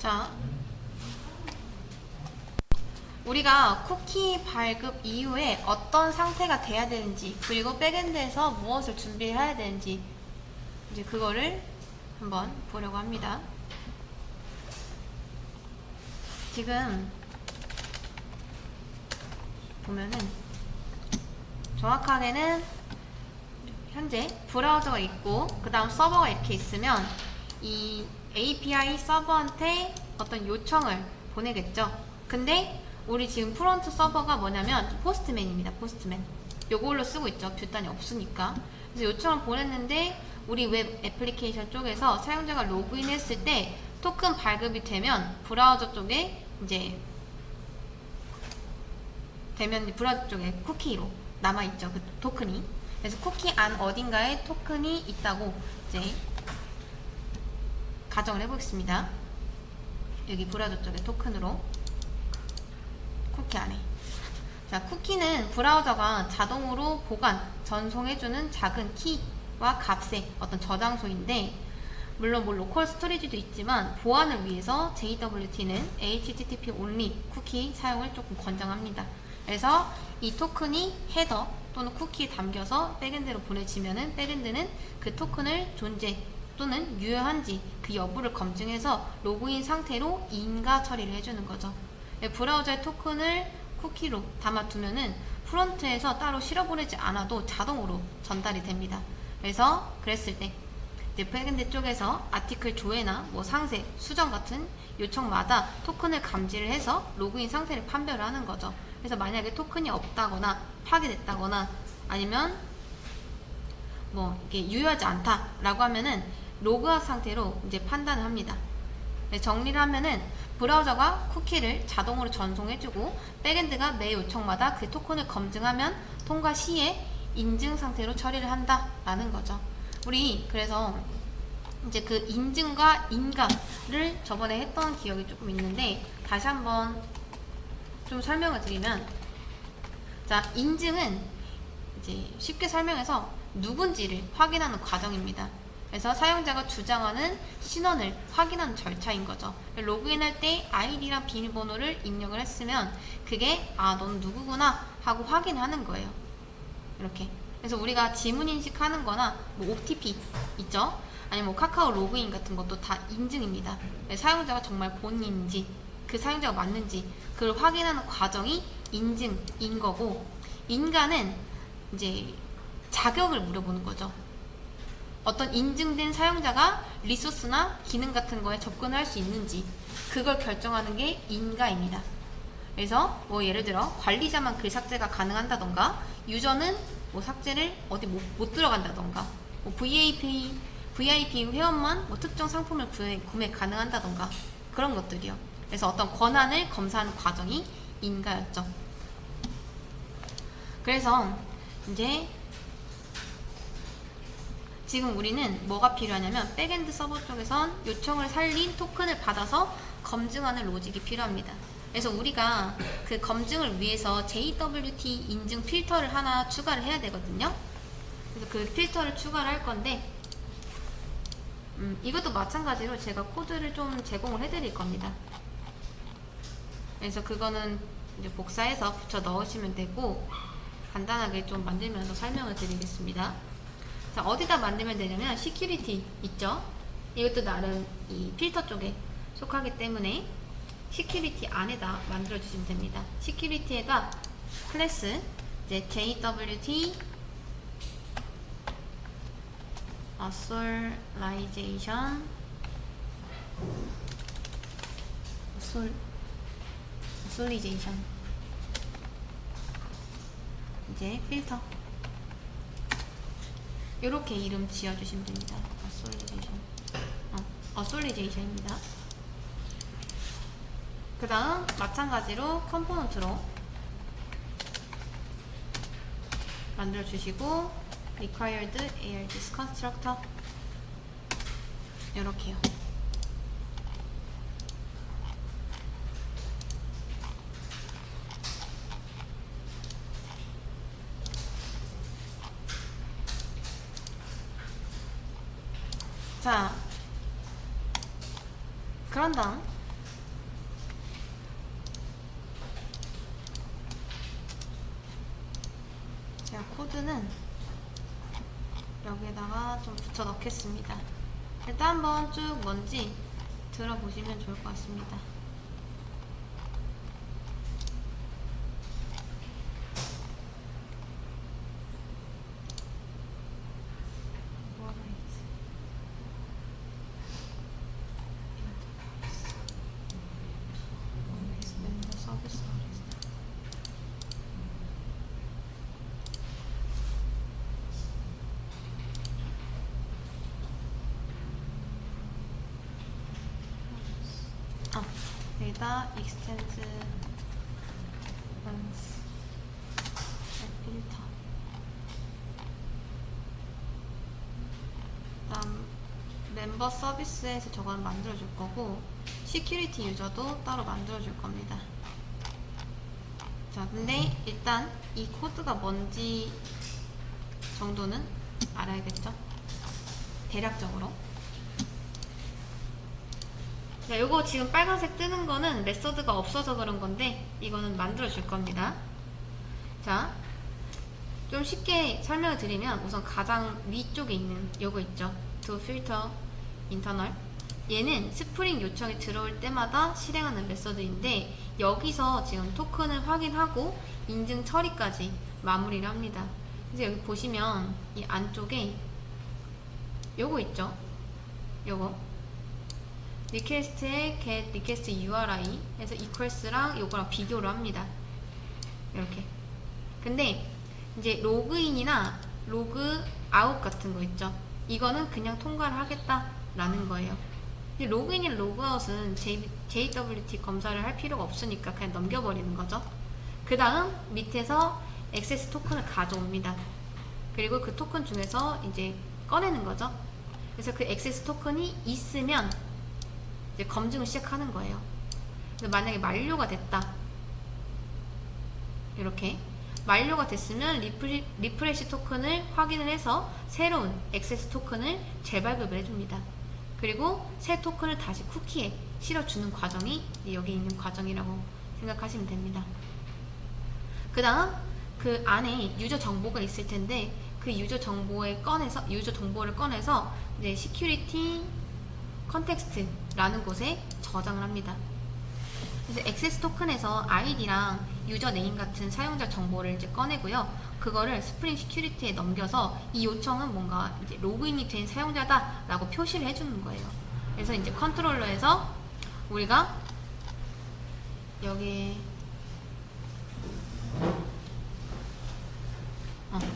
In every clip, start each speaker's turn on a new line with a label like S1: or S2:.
S1: 자, 우리가 쿠키 발급 이후에 어떤 상태가 돼야 되는지, 그리고 백엔드에서 무엇을 준비해야 되는지, 이제 그거를 한번 보려고 합니다. 지금 보면은 정확하게는 현재 브라우저가 있고 그 다음 서버가 이렇게 있으면 이 API 서버한테 어떤 요청을 보내겠죠. 근데 우리 지금 프론트 서버가 뭐냐면 포스트맨입니다. 포스트맨. 요걸로 쓰고 있죠. 뷰단이 없으니까. 그래서 요청을 보냈는데 우리 웹 애플리케이션 쪽에서 사용자가 로그인 했을 때 토큰 발급이 되면 브라우저 쪽에 이제 브라우저 쪽에 쿠키로 남아있죠. 그 토큰이. 그래서 쿠키 안 어딘가에 토큰이 있다고 이제 가정을 해보겠습니다. 여기 브라우저 쪽에 토큰으로 쿠키 안에. 자, 쿠키는 브라우저가 자동으로 보관, 전송해주는 작은 키와 값의 어떤 저장소인데, 물론 뭐 로컬 스토리지도 있지만 보안을 위해서 JWT는 HTTP only 쿠키 사용을 조금 권장합니다. 그래서 이 토큰이 헤더 또는 쿠키에 담겨서 백엔드로 보내지면은 백엔드는 그 토큰을 존재 또는 유효한지 그 여부를 검증해서 로그인 상태로 인가 처리를 해주는 거죠. 브라우저의 토큰을 쿠키로 담아두면은 프론트에서 따로 실어보내지 않아도 자동으로 전달이 됩니다. 그래서 그랬을 때 이제 백엔드 쪽에서 아티클 조회나 뭐 상세, 수정 같은 요청마다 토큰을 감지를 해서 로그인 상태를 판별을 하는 거죠. 그래서 만약에 토큰이 없다거나 파괴됐다거나 아니면 뭐 이게 유효하지 않다라고 하면은 로그아웃 상태로 이제 판단을 합니다. 정리를 하면은 브라우저가 쿠키를 자동으로 전송해주고 백엔드가 매 요청마다 그 토큰을 검증하면 통과 시에 인증 상태로 처리를 한다라는 거죠. 우리 그래서 이제 그 인증과 인가를 저번에 했던 기억이 조금 있는데 다시 한번 좀 설명을 드리면, 자, 인증은 이제 쉽게 설명해서 누군지를 확인하는 과정입니다. 그래서 사용자가 주장하는 신원을 확인하는 절차인 거죠. 로그인할 때 아이디랑 비밀번호를 입력을 했으면 그게 넌 누구구나 하고 확인하는 거예요. 이렇게. 그래서 우리가 지문 인식하는 거나 뭐 OTP 있죠? 아니면 뭐 카카오 로그인 같은 것도 다 인증입니다. 사용자가 정말 본인인지 그 사용자가 맞는지 그걸 확인하는 과정이 인증인 거고, 인가는 이제 자격을 물어보는 거죠. 어떤 인증된 사용자가 리소스나 기능 같은 거에 접근할 수 있는지 그걸 결정하는 게 인가입니다. 그래서 뭐 예를 들어 관리자만 글 삭제가 가능한다던가, 유저는 뭐 삭제를 어디 못 들어간다던가, 뭐 VIP 회원만 뭐 특정 상품을 구매 가능한다던가 그런 것들이요. 그래서 어떤 권한을 검사하는 과정이 인가였죠. 그래서 이제 지금 우리는 뭐가 필요하냐면 백엔드 서버 쪽에선 요청을 살린 토큰을 받아서 검증하는 로직이 필요합니다. 그래서 우리가 그 검증을 위해서 JWT 인증 필터를 하나 추가를 해야 되거든요. 그래서 그 필터를 추가를 할 건데, 이것도 마찬가지로 제가 코드를 좀 제공을 해드릴 겁니다. 그래서 그거는 이제 복사해서 붙여 넣으시면 되고, 간단하게 좀 만들면서 설명을 드리겠습니다. 자, 어디다 만들면 되냐면 시큐리티 있죠? 이것도 나름 이 필터 쪽에 속하기 때문에 시큐리티 안에다 만들어 주시면 됩니다. 시큐리티에다 클래스 이제 JWT Authorization 이제 필터 이렇게 이름 지어주시면 됩니다. Authorization입니다. 그 다음 마찬가지로 컴포넌트로 만들어주시고 required ARDS constructor 이렇게요. 자, 그런 다음 코드는 여기에다가 좀 붙여 넣겠습니다. 일단 한번 쭉 뭔지 들어보시면 좋을 것 같습니다. 여기다 extend once 필터, 다음 멤버 서비스에서 저건 만들어 줄 거고 시큐리티 유저도 따로 만들어 줄 겁니다. 자, 근데 일단 이 코드가 뭔지 정도는 알아야겠죠? 대략적으로. 자, 요거 지금 빨간색 뜨는 거는 메서드가 없어서 그런 건데 이거는 만들어 줄 겁니다. 자, 좀 쉽게 설명을 드리면 우선 가장 위쪽에 있는 요거 있죠? to filter internal. 얘는 스프링 요청이 들어올 때마다 실행하는 메서드인데 여기서 지금 토큰을 확인하고 인증 처리까지 마무리를 합니다. 그래서 여기 보시면 이 안쪽에 요거 있죠? 요거 리퀘스트에 get request URI 해서 equals랑 요거랑 비교를 합니다. 이렇게. 근데 이제 로그인이나 로그아웃 같은 거 있죠? 이거는 그냥 통과를 하겠다라는 거예요. 근데 로그인이나 로그아웃은 JWT 검사를 할 필요가 없으니까 그냥 넘겨버리는 거죠. 그 다음 밑에서 액세스 토큰을 가져옵니다. 그리고 그 토큰 중에서 이제 꺼내는 거죠. 그래서 그 액세스 토큰이 있으면 이제 검증을 시작하는 거예요. 그래서 만약에 만료가 됐다. 이렇게 만료가 됐으면 리프레시 토큰을 확인을 해서 새로운 액세스 토큰을 재발급을 해줍니다. 그리고 새 토큰을 다시 쿠키에 실어주는 과정이 여기 있는 과정이라고 생각하시면 됩니다. 그 다음 그 안에 유저 정보가 있을 텐데 그 유저 정보를 꺼내서 이제 시큐리티 컨텍스트라는 곳에 저장을 합니다. 그래서 액세스 토큰에서 아이디랑 유저 네임 같은 사용자 정보를 이제 꺼내고요. 그거를 스프링 시큐리티에 넘겨서 이 요청은 뭔가 이제 로그인이 된 사용자다라고 표시를 해주는 거예요. 그래서 이제 컨트롤러에서 우리가 여기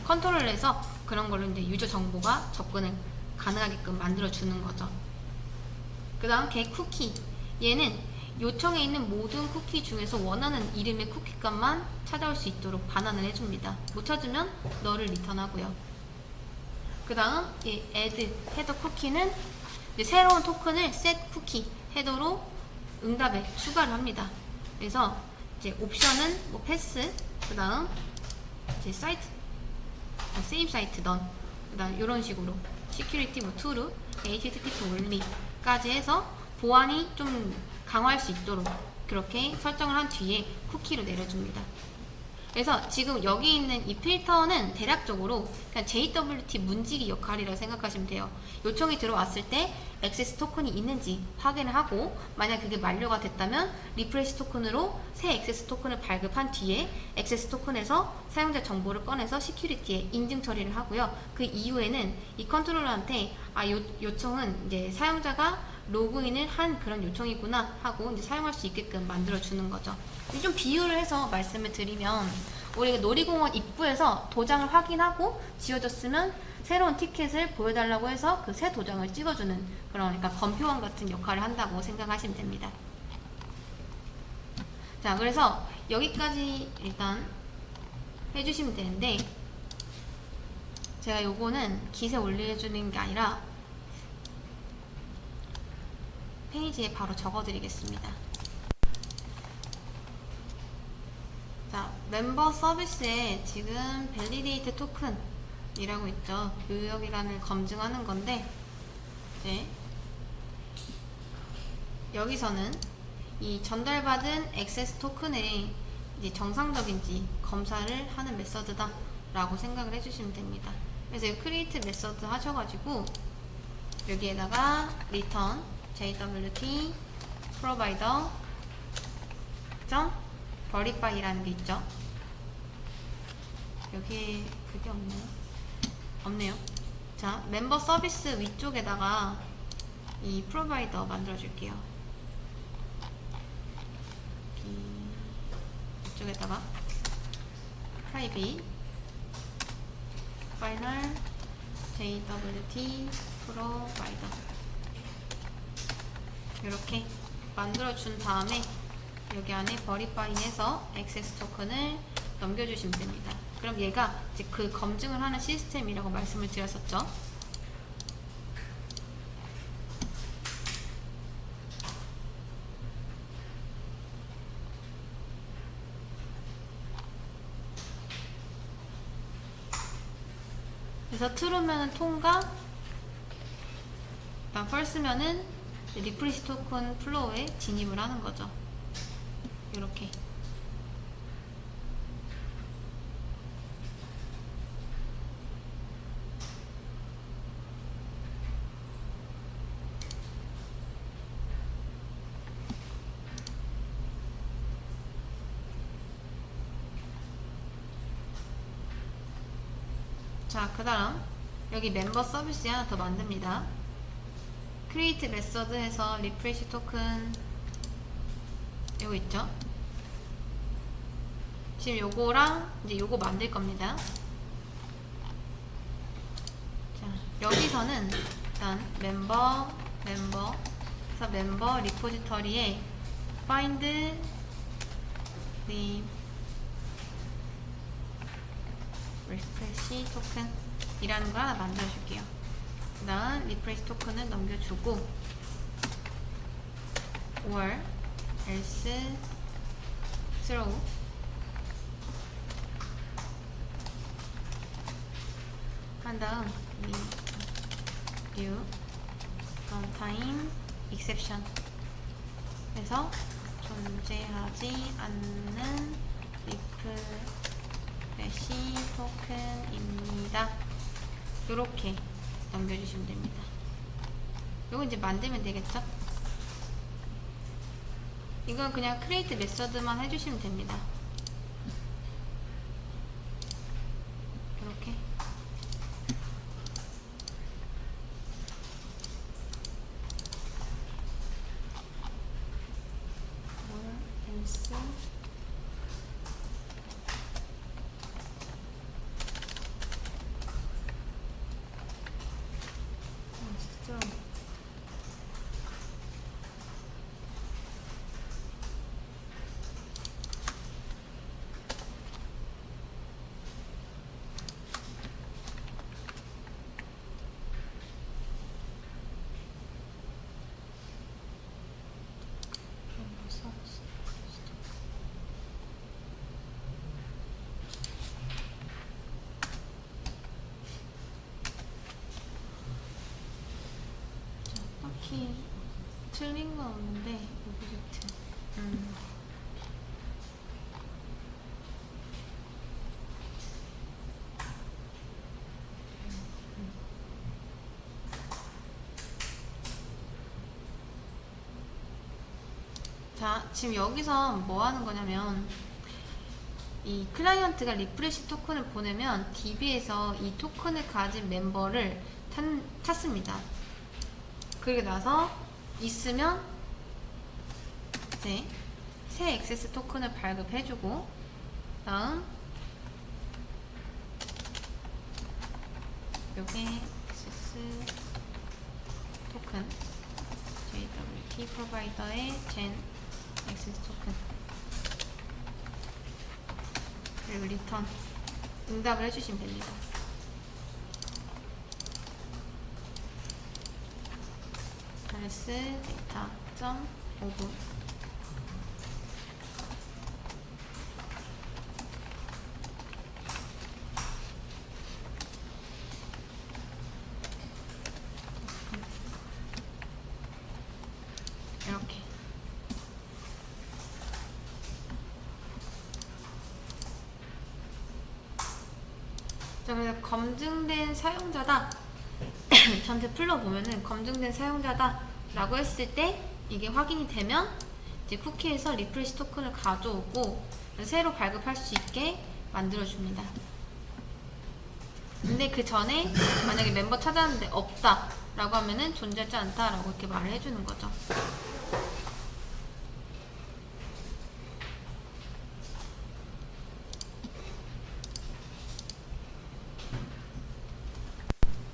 S1: 컨트롤러에서 그런 걸로 이제 유저 정보가 접근을 가능하게끔 만들어 주는 거죠. 그 다음 get 쿠키. 얘는 요청에 있는 모든 쿠키 중에서 원하는 이름의 쿠키 값만 찾아올 수 있도록 반환을 해줍니다. 못 찾으면 너를 리턴하고요. 그 다음 이 add 헤더 쿠키는 이제 새로운 토큰을 set 쿠키 헤더로 응답에 추가를 합니다. 그래서 이제 옵션은 뭐 패스, 그 다음 이제 사이트, save 사이트 done, 그 다음 이런 식으로 시큐리티 뭐 true, http only 까지 해서 보안이 좀 강화할 수 있도록 그렇게 설정을 한 뒤에 쿠키로 내려줍니다. 그래서 지금 여기 있는 이 필터는 대략적으로 그냥 JWT 문지기 역할이라고 생각하시면 돼요. 요청이 들어왔을 때 액세스 토큰이 있는지 확인을 하고 만약 그게 만료가 됐다면 리프레시 토큰으로 새 액세스 토큰을 발급한 뒤에 액세스 토큰에서 사용자 정보를 꺼내서 시큐리티에 인증 처리를 하고요. 그 이후에는 이 컨트롤러한테 요청은 이제 사용자가 로그인을 한 그런 요청이구나 하고 이제 사용할 수 있게끔 만들어 주는 거죠. 좀 비유를 해서 말씀을 드리면 우리가 놀이공원 입구에서 도장을 확인하고 지워졌으면 새로운 티켓을 보여달라고 해서 그 새 도장을 찍어주는 그러니까 검표원 같은 역할을 한다고 생각하시면 됩니다. 자, 그래서 여기까지 일단 해주시면 되는데 제가 요거는 기세 올려주는 게 아니라 페이지에 바로 적어드리겠습니다. 자, 멤버 서비스에 지금 밸리데이트 토큰이라고 있죠. 요역이란을 검증하는 건데 이제 여기서는 이 전달받은 액세스 토큰의 이제 정상적인지 검사를 하는 메서드다 라고 생각을 해주시면 됩니다. 그래서 이 create 메서드 하셔가지고 여기에다가 return jwt provider verify라는 게 있죠. 여기에 그게 없나요? 없네요. 자, 멤버 서비스 위쪽에다가 이 프로바이더 만들어 줄게요. 이쪽에다가 private final jwt provider 이렇게 만들어 준 다음에 여기 안에 verify해서 액세스 토큰을 넘겨주시면 됩니다. 그럼 얘가 이제 그 검증을 하는 시스템이라고 말씀을 드렸었죠. 그래서 true면은 통과, 그다음 false면은 리프레시 토큰 플로우에 진입을 하는 거죠. 이렇게. 자, 그 다음 여기 멤버 서비스 하나 더 만듭니다. create 메서드 해서 refresh 토큰 이거 있죠? 지금 요거랑 이제 요거 만들 겁니다. 자, 여기서는 일단 멤버 그래서 멤버 리포지터리에 find the refresh 토큰 이라는 걸 하나 만들어 줄게요. 그 다음 refresh 토큰을 넘겨주고 or else throw 한 다음 new runtime exception 해서 존재하지 않는 리프레시 토큰입니다. 이렇게 넘겨주시면 됩니다. 요거 이제 만들면 되겠죠? 이건 그냥 create 메서드만 해주시면 됩니다. 이렇게. else 딱히 틀린 건 없는데 오브젝트 자, 지금 여기서 뭐 하는 거냐면 이 클라이언트가 리프레시 토큰을 보내면 DB에서 이 토큰을 가진 멤버를 찾습니다. 그리고 나서 있으면 이제 새 액세스 토큰을 발급해주고 다음 요게 액세스 토큰 JWT 프로바이더의 gen 액세스 토큰 그리고 리턴 응답을 해주시면 됩니다. else data.o브 이렇게 자, 그래서 검증된 사용자다. 전체 풀러보면은 검증된 사용자다 라고 했을 때 이게 확인이 되면 이제 쿠키에서 리프레시 토큰을 가져오고 새로 발급할 수 있게 만들어줍니다. 근데 그 전에 만약에 멤버 찾았는데 없다 라고 하면은 존재하지 않다 라고 이렇게 말을 해주는 거죠.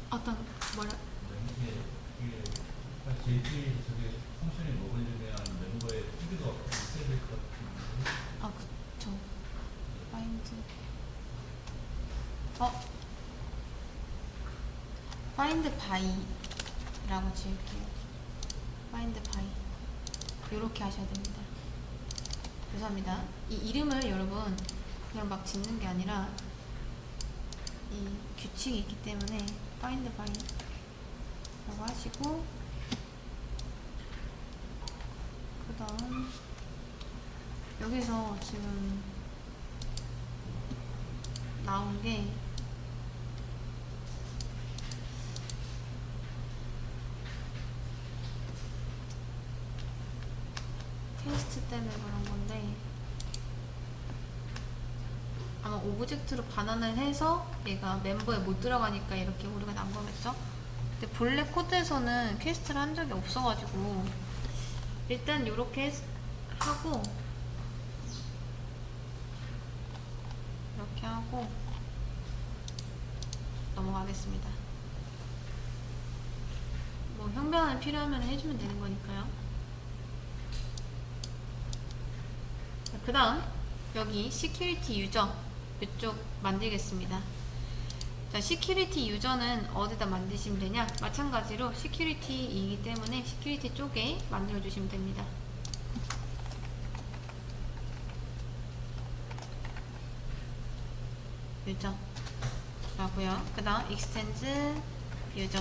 S1: 어떤 뭐라?
S2: 이게 JP 저게 펑션이 먹으려면 멤버의 코드가 있어야 될 것 같은데.
S1: 아 그쵸. 파인드. 파인드 바이라고 지을게요. 파인드 바이. 요렇게 하셔야 됩니다. 죄송합니다. 이 이름을 여러분 그냥 막 짓는 게 아니라 이 규칙이 있기 때문에 find by 라고 하시고 그 다음 여기서 지금 나온 게 테스트 때문에 그런 건데 아마 오브젝트로 반환을 해서 얘가 멤버에 못 들어가니까 이렇게 오류가 난 거겠죠? 근데 본래 코드에서는 퀘스트를 한 적이 없어가지고 일단 이렇게 하고 이렇게 하고 넘어가겠습니다. 뭐 형변이 필요하면 해주면 되는 거니까요. 그 다음 여기 시큐리티 유저 이쪽 만들겠습니다. 자, 시큐리티 유저는 어디다 만드시면 되냐? 마찬가지로 시큐리티이기 때문에 시큐리티 쪽에 만들어 주시면 됩니다. 유저 라고요. 그 다음 extends 유저.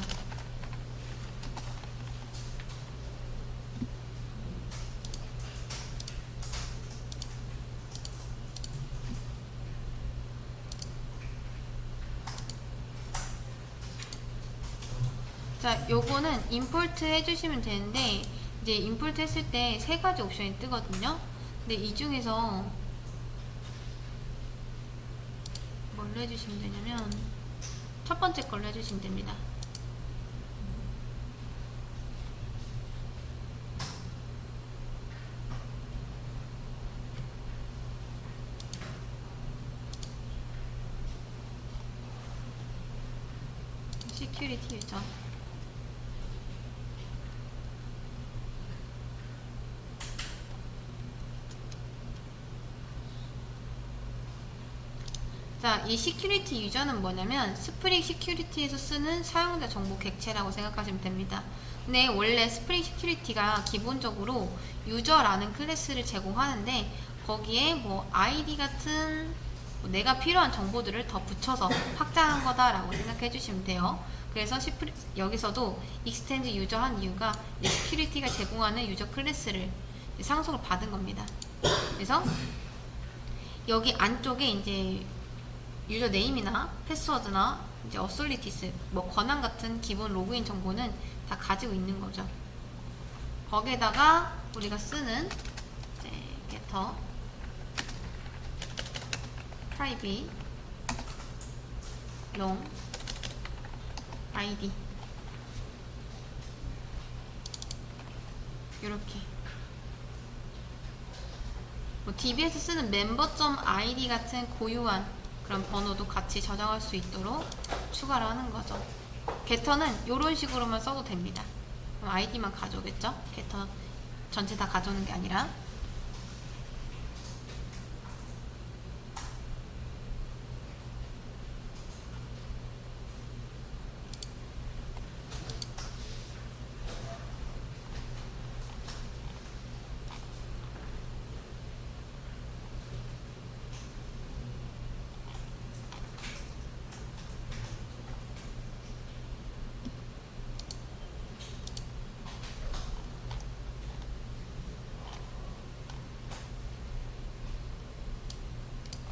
S1: 자, 요거는 임포트 해주시면 되는데 이제 임포트 했을 때 세 가지 옵션이 뜨거든요. 근데 이 중에서 뭘로 해주시면 되냐면 첫 번째 걸로 해주시면 됩니다. 시큐리티 유저. 자, 이 시큐리티 유저는 뭐냐면 스프링 시큐리티에서 쓰는 사용자 정보 객체라고 생각하시면 됩니다. 근데 원래 스프링 시큐리티가 기본적으로 유저라는 클래스를 제공하는데 거기에 뭐 아이디 같은 뭐 내가 필요한 정보들을 더 붙여서 확장한 거다라고 생각해 주시면 돼요. 그래서 여기서도 extend 유저 한 이유가 시큐리티가 제공하는 유저 클래스를 상속을 받은 겁니다. 그래서 여기 안쪽에 이제 유저 네임이나 패스워드나 이제 어솔리티스, 뭐 권한 같은 기본 로그인 정보는 다 가지고 있는 거죠. 거기에다가 우리가 쓰는 이제 getter private long id 이렇게 뭐 DB에서 쓰는 member.id 같은 고유한 그런 번호도 같이 저장할 수 있도록 추가를 하는 거죠. getter는 이런 식으로만 써도 됩니다. 그럼 아이디만 가져오겠죠? getter 전체 다 가져오는 게 아니라.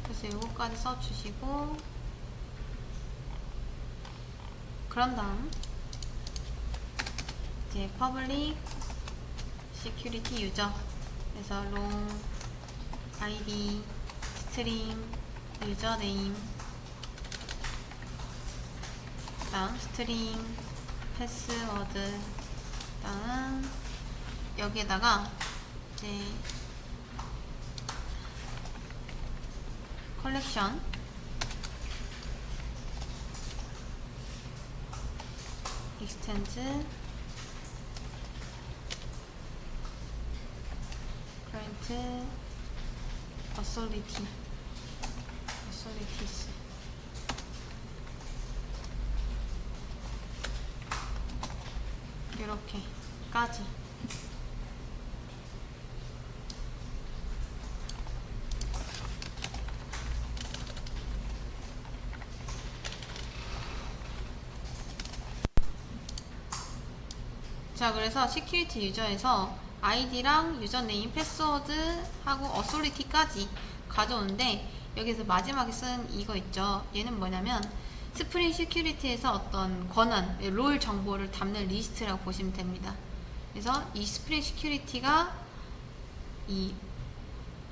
S1: 그래서 요거까지 써주시고 그런 다음 이제 public security user 그래서 long id string username 다음 string password 다음 여기에다가 이제 collection extends current authorities 이렇게까지 자, 그래서 시큐리티 유저에서 아이디랑 유저네임, 패스워드하고 어소리티까지 가져오는데 여기서 마지막에 쓴 이거 있죠. 얘는 뭐냐면 스프링 시큐리티에서 어떤 권한, 롤 정보를 담는 리스트라고 보시면 됩니다. 그래서 이 스프링 시큐리티가 이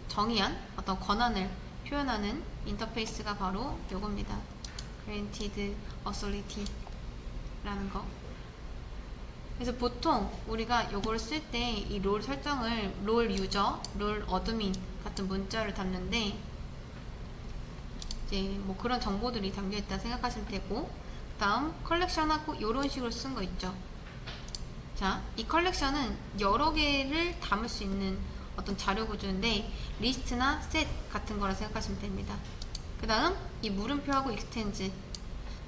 S1: 정의한 어떤 권한을 표현하는 인터페이스가 바로 요겁니다. Granted Authority 라는 거. 그래서 보통 우리가 요걸 쓸 때 이 롤 설정을 롤 유저, 롤 어드민 같은 문자를 담는데 이제 뭐 그런 정보들이 담겨있다 생각하시면 되고 다음 컬렉션하고 요런 식으로 쓴 거 있죠. 자, 이 컬렉션은 여러 개를 담을 수 있는 어떤 자료 구조인데 리스트나 셋 같은 거라 생각하시면 됩니다. 그 다음 이 물음표하고 익스텐즈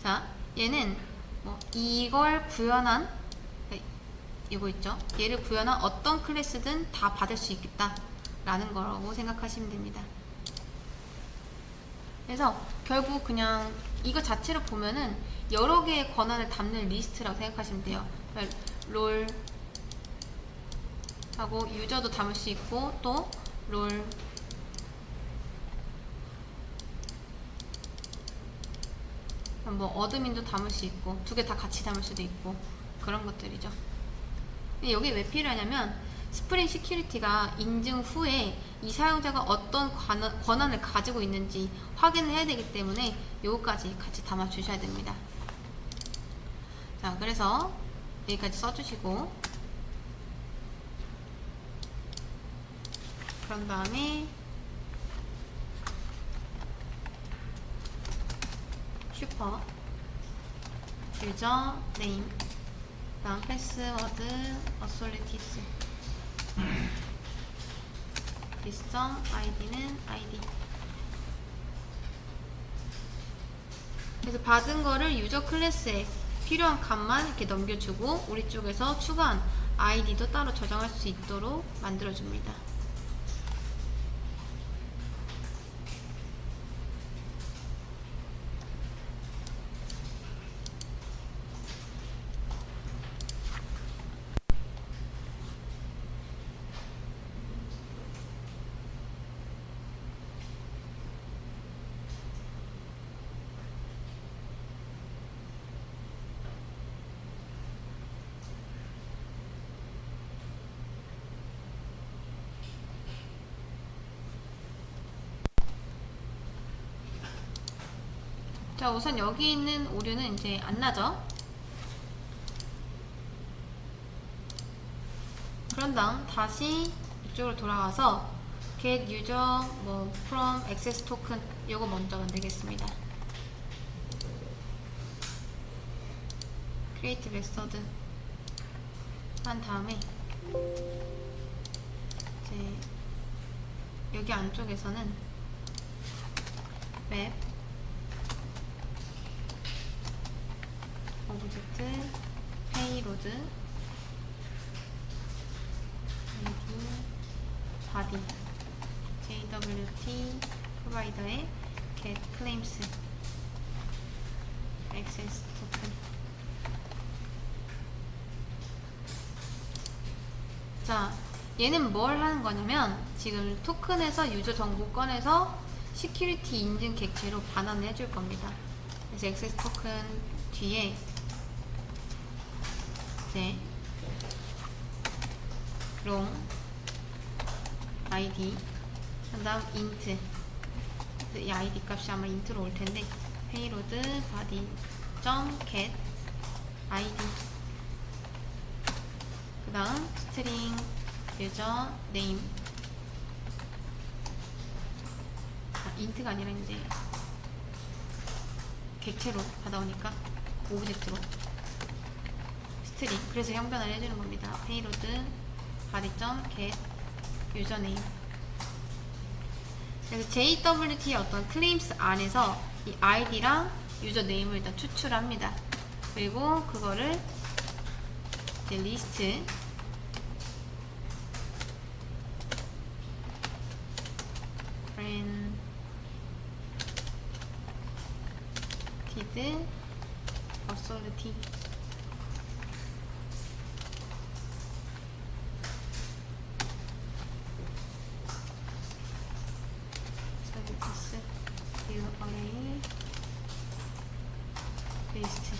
S1: 자, 얘는 뭐 이걸 구현한 이거 있죠. 얘를 구현한 어떤 클래스든 다 받을 수 있겠다 라는 거라고 생각하시면 됩니다. 그래서 결국 그냥 이거 자체로 보면은 여러 개의 권한을 담는 리스트라고 생각하시면 돼요. 롤 하고 유저도 담을 수 있고 또 롤 뭐 어드민도 담을 수 있고 두 개 다 같이 담을 수도 있고 그런 것들이죠. 여기 왜 필요하냐면 스프링 시큐리티가 인증 후에 이 사용자가 어떤 권한을 가지고 있는지 확인을 해야 되기 때문에 요거까지 같이 담아 주셔야 됩니다. 자, 그래서 여기까지 써주시고 그런 다음에 슈퍼 유저 네임 다음 패스워드 어솔리티스 리스정 아이디는 아이디 그래서 받은 거를 유저 클래스에 필요한 값만 이렇게 넘겨주고 우리 쪽에서 추가한 아이디도 따로 저장할 수 있도록 만들어줍니다. 자, 우선 여기 있는 오류는 이제 안 나죠? 그런 다음 다시 이쪽으로 돌아가서 get user 뭐 from access token 요거 먼저 만들겠습니다. create method 한 다음에 이제 여기 안쪽에서는 웹 오브젝트 페이로드 바디 JWT 프로바이더의 get claims access token 자, 얘는 뭘 하는 거냐면 지금 토큰에서 유저 정보 꺼내서 시큐리티 인증 객체로 반환을 해줄 겁니다. 그래서 액세스 토큰 뒤에 이제 롱 id 그다음 int 이 id 값이 아마 int로 올 텐데 payload body get id 그다음 string user name int가 아니라 이제 객체로 받아오니까 오브젝트로 스트링 그래서 형변을 해주는 겁니다. payload body.get username 그래서 JWT의 어떤 클레임스 안에서 이 id랑 유저네임을 일단 추출합니다. 그리고 그거를 이제 리스트 granted authority service view array list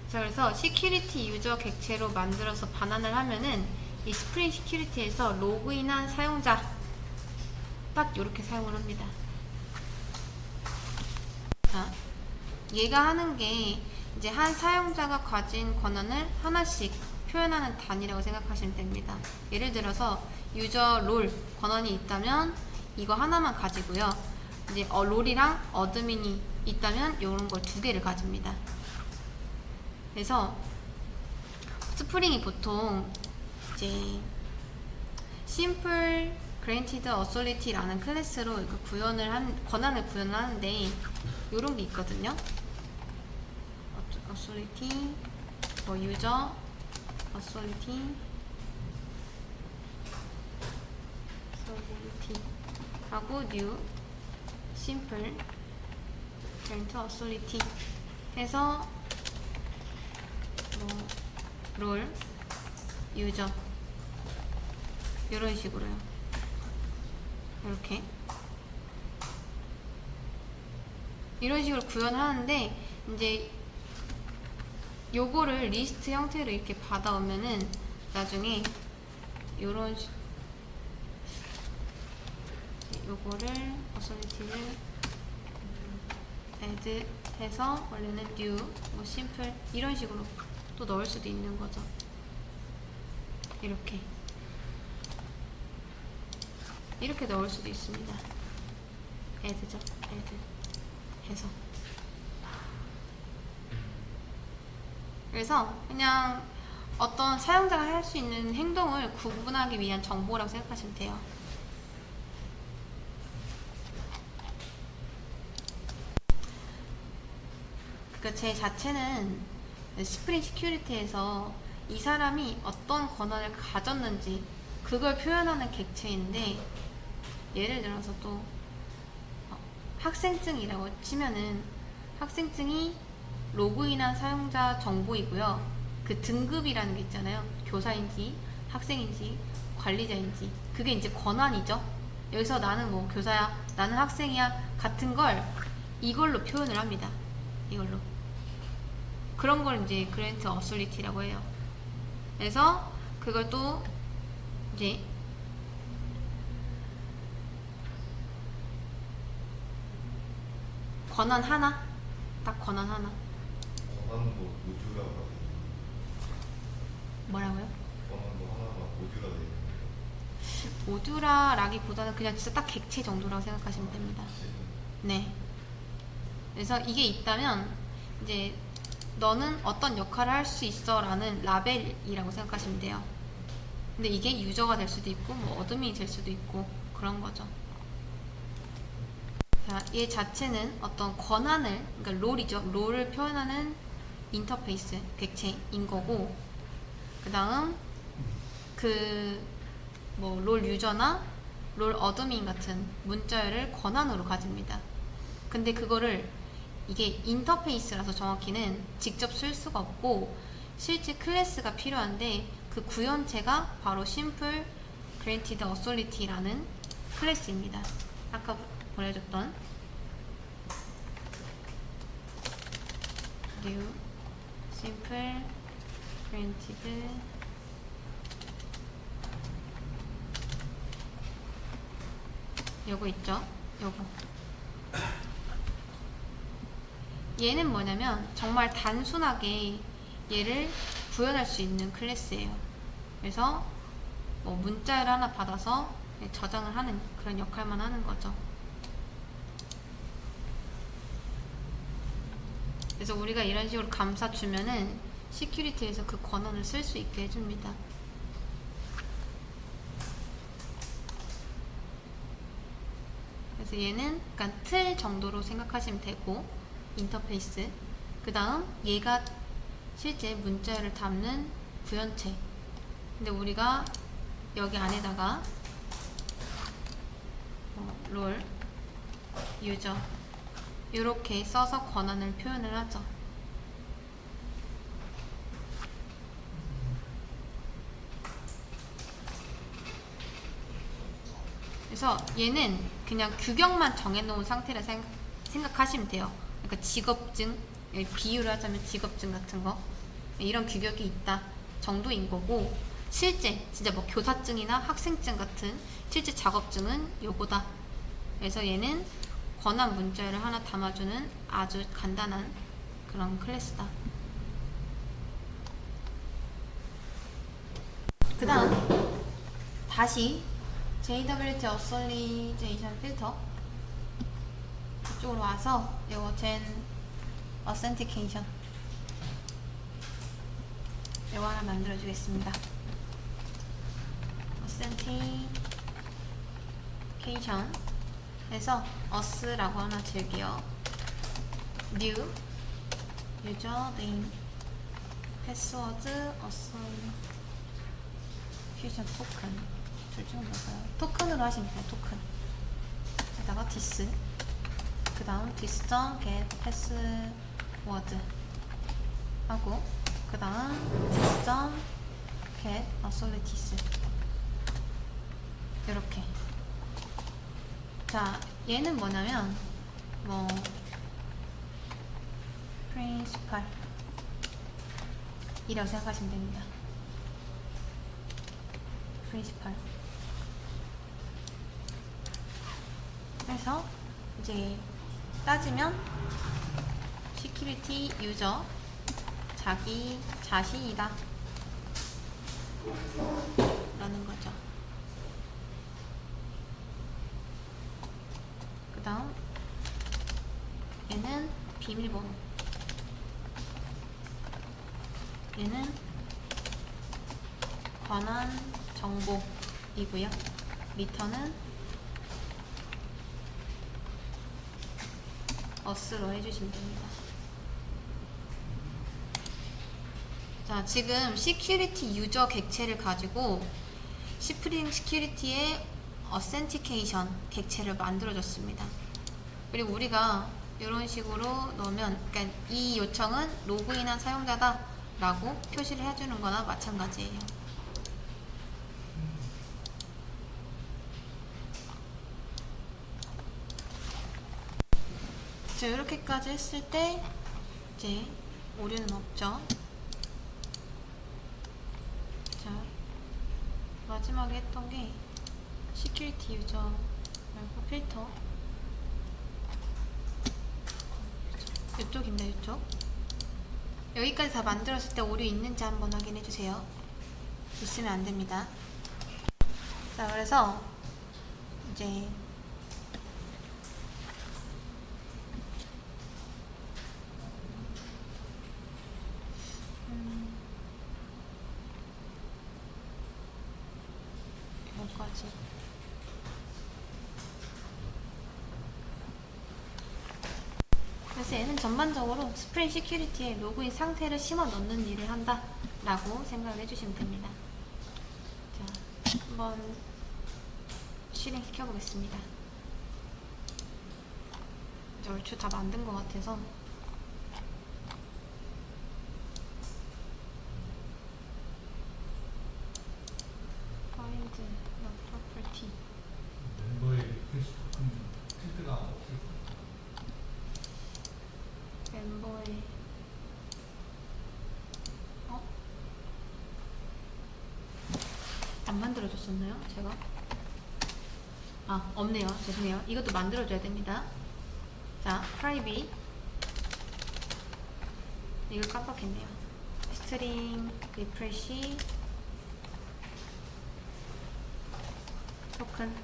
S1: 자, 그래서 시큐리티 유저 객체로 만들어서 반환을 하면은 이 스프링 시큐리티에서 로그인한 사용자 딱 이렇게 사용을 합니다. 자, 얘가 하는 게 이제 한 사용자가 가진 권한을 하나씩 표현하는 단위라고 생각하시면 됩니다. 예를 들어서 유저 롤 권한이 있다면 이거 하나만 가지고요. 이제 롤이랑 어드민이 있다면 이런 걸 두 개를 가집니다. 그래서 스프링이 보통 이제 simple granted authority라는 클래스로 이거 권한을 구현을 하는데 이런 게 있거든요. authority, 뭐 user authority 하고 new simple granted authority 해서 뭐 롤, 유저 이런 식으로요. 이런 식으로 구현하는데 이제 요거를 리스트 형태로 이렇게 받아오면은 나중에 요런 요거를 authority를 add 해서 원래는 new, 뭐 simple 이런 식으로 또 넣을 수도 있는 거죠. 이렇게 넣을 수도 있습니다. add죠, add 해서. 그래서 그냥 어떤 사용자가 할 수 있는 행동을 구분하기 위한 정보라고 생각하시면 돼요. 그러니까 제 자체는 스프링 시큐리티에서 이 사람이 어떤 권한을 가졌는지 그걸 표현하는 객체인데, 예를 들어서 또 학생증이라고 치면은 학생증이 로그인한 사용자 정보이고요. 그 등급이라는 게 있잖아요. 교사인지 학생인지 관리자인지 그게 이제 권한이죠. 여기서 나는 뭐 교사야, 나는 학생이야 같은 걸 이걸로 표현을 합니다. 이걸로. 그런 걸 이제 그랜트 어솔리티라고 해요. 그래서 그걸 또 이제 권한 하나, 딱 권한 하나.
S3: 권한도 모듈화가 되는
S1: 뭐라고요?
S3: 권한도 하나가 모듈화가 되는
S1: 모듈화라기보다는 그냥 진짜 딱 객체 정도라고 생각하시면 됩니다. 네. 그래서 이게 있다면 이제 너는 어떤 역할을 할 수 있어 라는 라벨이라고 생각하시면 돼요. 근데 이게 유저가 될 수도 있고 뭐 어드민이 될 수도 있고 그런 거죠. 자, 얘 자체는 어떤 권한을, 그러니까 롤이죠. 롤을 표현하는 인터페이스, 객체인 거고, 그 다음, 롤 유저나 롤 어드민 같은 문자열을 권한으로 가집니다. 근데 그거를 이게 인터페이스라서 정확히는 직접 쓸 수가 없고, 실제 클래스가 필요한데, 그 구현체가 바로 Simple Granted Authority라는 클래스입니다. 아까 보내줬던 new simple granted 요거 있죠? 요거 얘는 뭐냐면 정말 단순하게 얘를 구현할 수 있는 클래스예요. 그래서 뭐 문자를 하나 받아서 저장을 하는 그런 역할만 하는 거죠. 그래서 우리가 이런 식으로 감사 주면은 시큐리티에서 그 권한을 쓸 수 있게 해줍니다. 그래서 얘는 약간 틀 정도로 생각하시면 되고, 인터페이스. 그 다음 얘가 실제 문자를 담는 구현체. 근데 우리가 여기 안에다가 롤 유저 이렇게 써서 권한을 표현을 하죠. 그래서 얘는 그냥 규격만 정해놓은 상태라 생각하시면 돼요. 그러니까 직업증, 비유를 하자면 직업증 같은 거, 이런 규격이 있다 정도인 거고, 실제 진짜 뭐 교사증이나 학생증 같은 실제 작업증은 요거다. 그래서 얘는 권한 문자를 하나 담아주는 아주 간단한 그런 클래스다. 그 다음 다시 JWT Authorization 필터 이쪽으로 와서 요거 Gen Authentication 요거 하나 만들어 주겠습니다. Authentication 해서 us라고 하나 지을게요. new user name password authentication token 둘 중 뭘까요? 토큰으로 하시면 돼요. 토큰 에다가 this 그 다음 this.get password 하고 그 다음 this.get authorities 이렇게. 자, 얘는 뭐냐면 뭐 principal 이라고 생각하시면 됩니다. principal. 그래서 이제 따지면 security user 자기 자신이다 라는 거죠. 그 다음 얘는 비밀번호, 얘는 권한 정보이고요. 리턴은 us로 해주시면 됩니다. 자, 지금 시큐리티 유저 객체를 가지고 스프링 시큐리티의 authentication 객체를 만들어줬습니다. 그리고 우리가 이런 식으로 넣으면, 그러니까 이 요청은 로그인한 사용자다 라고 표시를 해주는 거나 마찬가지예요. 자, 이렇게까지 했을 때 이제 오류는 없죠. 자, 마지막에 했던 게 시큐리티 유저 말고 필터 이쪽입니다. 이쪽 여기까지 다 만들었을 때 오류 있는지 한번 확인해 주세요. 있으면 안 됩니다. 자, 그래서 이제 여기까지 그래서 얘는 전반적으로 스프링 시큐리티에 로그인 상태를 심어 넣는 일을 한다 라고 생각을 해주시면 됩니다. 자, 한번 실행시켜 보겠습니다. 이제 얼추 다 만든 것 같아서 find the property.
S2: 멤버의 리프레시 토큰 필드가 없을 것 같아요.
S1: 멤버의 안 만들어줬었나요? 제가? 아, 없네요. 죄송해요. 이것도 만들어줘야 됩니다. 자, private 이걸 깜빡했네요. string refresh 토큰.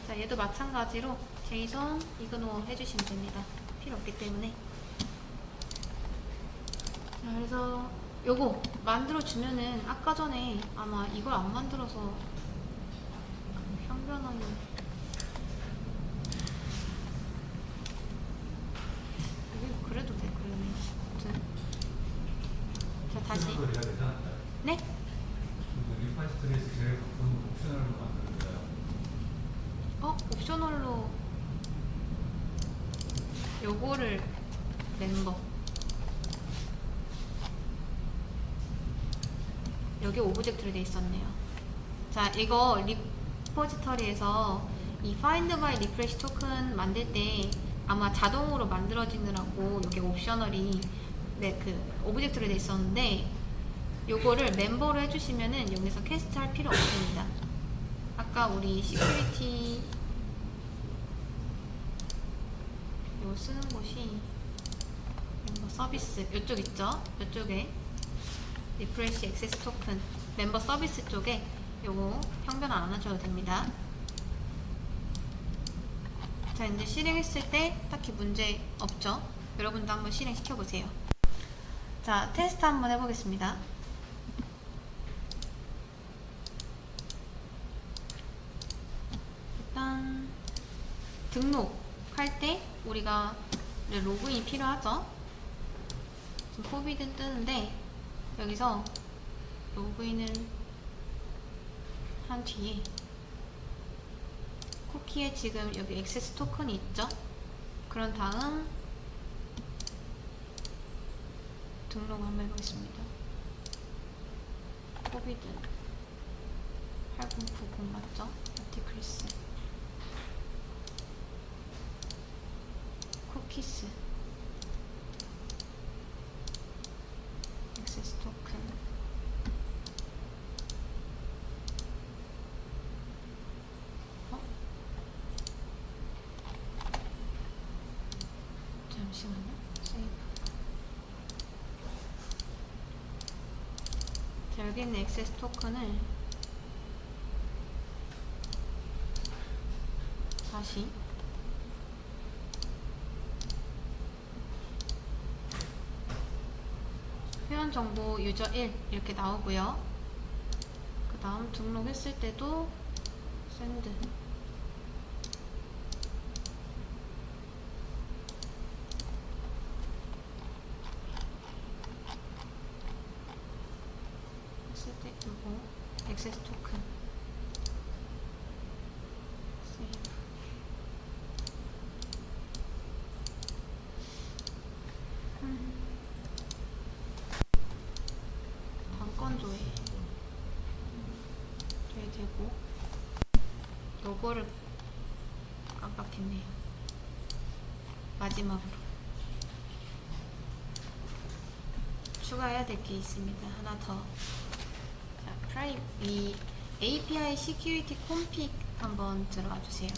S1: 자, 얘도 마찬가지로 JSON 이그노어 해주시면 됩니다. 필요 없기 때문에. 자, 그래서 요거 만들어주면은 아까 전에 아마 이걸 안 만들어서 형변환이 이게 그래도 돼, 그러네. 아무튼 자, 다시.
S2: 옵셔널로 해야 되지 않을까요?
S1: 네?
S2: 그 리파스트레이스 제일 가까운 옵셔널로 만들어줘요.
S1: 옵셔널로 요거를 멤버 여기 오브젝트로 돼 있었네요. 자, 이거 리포지터리에서 이 find by refresh 토큰 만들 때 아마 자동으로 만들어지느라고 여기 옵셔널이 그 오브젝트로 돼 있었는데 요거를 멤버로 해주시면은 여기서 캐스트 할 필요 없습니다. 아까 우리 시큐리티 요 쓰는 곳이 멤버 서비스 요쪽 있죠? 요쪽에 리프레시 액세스 토큰 멤버 서비스 쪽에 요거 형변환 안 하셔도 됩니다. 자, 이제 실행했을 때 딱히 문제 없죠? 여러분도 한번 실행시켜 보세요. 자, 테스트 한번 해보겠습니다. 일단 등록할 때 우리가 로그인이 필요하죠? 지금 포비든 뜨는데 여기서 로그인을 한 뒤에 쿠키에 지금 여기 액세스 토큰이 있죠? 그런 다음 등록 한번 해보겠습니다. 포비든 8090 맞죠? 아티클스 쿠키스 액세스 토큰 잠시만요. 세이브. 자, 여기 있는 액세스 토큰을 다시 회원 정보 유저 1 이렇게 나오고요. 그 다음 등록했을 때도 샌드 했을 때 이거 액세스 토큰 세이브. 당권 조회 되고 요거를 깜빡했네요. 마지막으로 추가해야 될 게 있습니다. 하나 더. 자, 이 API Security Config 한번 들어가 주세요.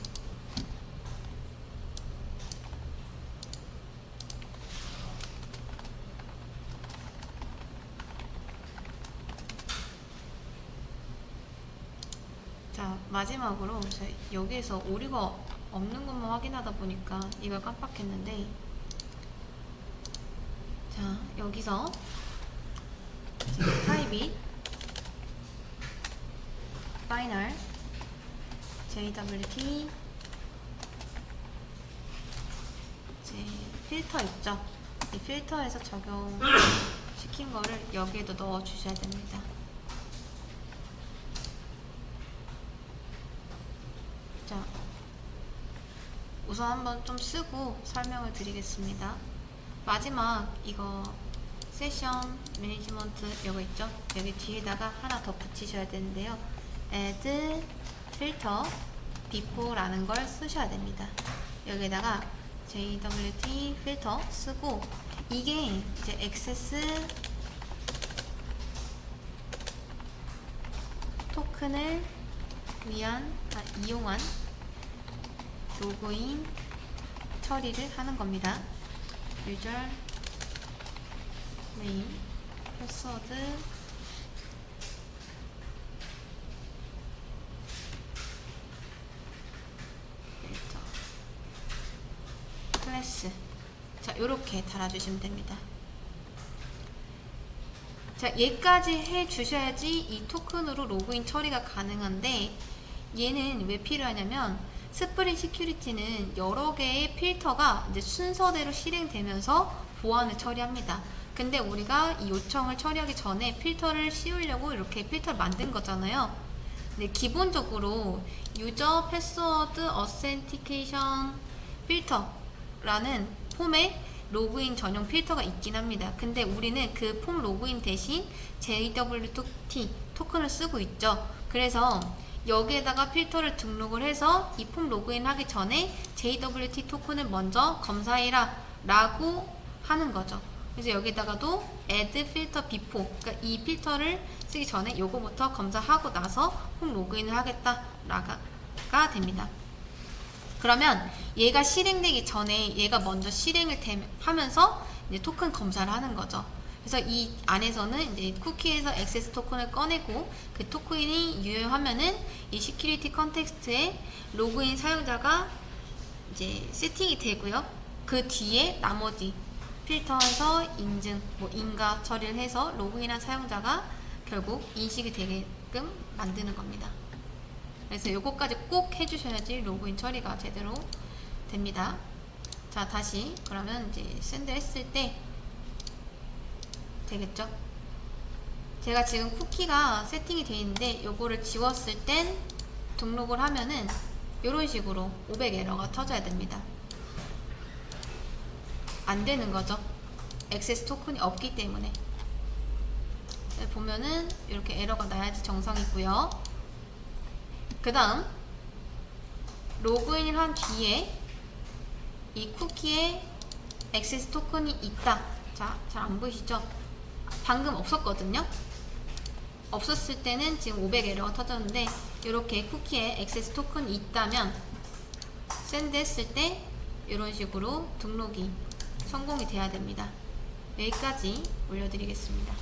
S1: 자, 마지막으로 저희 여기에서 오류가 없는 것만 확인하다 보니까 이걸 깜빡했는데, 자, 여기서 private final JWT 필터 있죠? 이 필터에서 적용시킨 거를 여기에도 넣어 주셔야 됩니다. 자, 우선 한번 좀 쓰고 설명을 드리겠습니다. 마지막 이거 세션 매니지먼트 이거 있죠? 여기 뒤에다가 하나 더 붙이셔야 되는데요. add filter before라는 걸 쓰셔야 됩니다. 여기에다가 JWT 필터 쓰고, 이게 이제 액세스 토큰을 이용한 로그인 처리를 하는 겁니다. 유저 네임, 패스워드, 필터, 클래스. 자, 요렇게 달아주시면 됩니다. 자, 얘까지 해주셔야지 이 토큰으로 로그인 처리가 가능한데, 얘는 왜 필요하냐면, 스프링 시큐리티는 여러 개의 필터가 이제 순서대로 실행되면서 보안을 처리합니다. 근데 우리가 이 요청을 처리하기 전에 필터를 씌우려고 이렇게 필터를 만든 거잖아요. 근데 기본적으로 유저 패스워드 어센티케이션 필터라는 폼에 로그인 전용 필터가 있긴 합니다. 근데 우리는 그 폼 로그인 대신 JWT 토큰을 쓰고 있죠. 그래서 여기에다가 필터를 등록을 해서 이 폼 로그인 하기 전에 JWT 토큰을 먼저 검사해라 라고 하는 거죠. 그래서 여기다가도 add filter before, 그러니까 이 필터를 쓰기 전에 요거부터 검사하고 나서 폼 로그인을 하겠다가 됩니다. 그러면 얘가 실행되기 전에 얘가 먼저 실행을 하면서 이제 토큰 검사를 하는 거죠. 그래서 이 안에서는 이제 쿠키에서 액세스 토큰을 꺼내고, 그 토큰이 유효하면은 이 시큐리티 컨텍스트에 로그인 사용자가 이제 세팅이 되고요. 그 뒤에 나머지 필터에서 인증, 인가 처리를 해서 로그인한 사용자가 결국 인식이 되게끔 만드는 겁니다. 그래서 요거까지 꼭 해주셔야지 로그인 처리가 제대로 됩니다. 자, 다시 그러면 이제 샌드 했을 때 되겠죠? 제가 지금 쿠키가 세팅이 되어 있는데 요거를 지웠을 땐 등록을 하면은 요런 식으로 500 에러가 터져야 됩니다. 안 되는 거죠. 액세스 토큰이 없기 때문에. 보면은 이렇게 에러가 나야지 정상이고요. 그 다음 로그인을 한 뒤에 이 쿠키에 액세스 토큰이 있다. 자, 잘 안 보이시죠? 방금 없었거든요. 없었을 때는 지금 500 에러가 터졌는데, 이렇게 쿠키에 액세스 토큰이 있다면 샌드 했을 때 이런 식으로 등록이 성공이 돼야 됩니다. 여기까지 올려드리겠습니다.